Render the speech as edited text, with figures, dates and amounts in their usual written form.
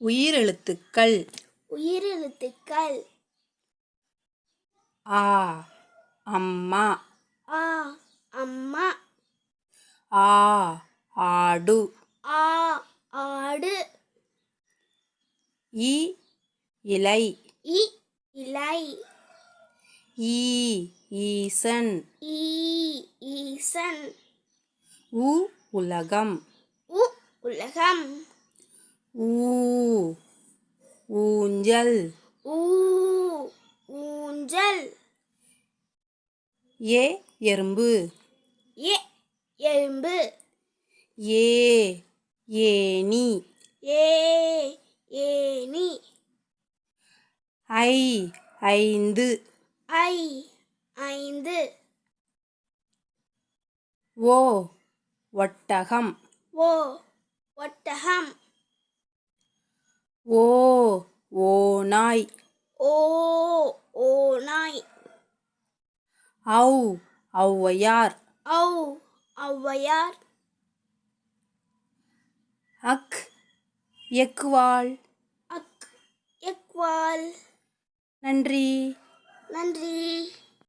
உயிரெழுத்துக்கள் உயிரெழுத்துக்கள் ஆ அம்மா ஆ அம்மா ஆ ஆடு ஆ ஆடு இ இலை இ இலை ஈ ஈசன் ஈ ஈசன் உ உலகம் உ உலகம் ஊ ஊஞ்சல் ஊ ஊஞ்சல் ஏ எறும்பு ஏ எறும்பு ஏ ஏணி ஏ ஏணி ஐ ஐந்து ஐ ஐந்து ஓ ஒட்டகம் ஓ ஒட்டகம் ஓ ஓநாய் ஓ ஓநாய் ஔ ஔவையார் ஔ ஔவையார் அக் எக்குவாள் அக் எக்வால் நன்றி நன்றி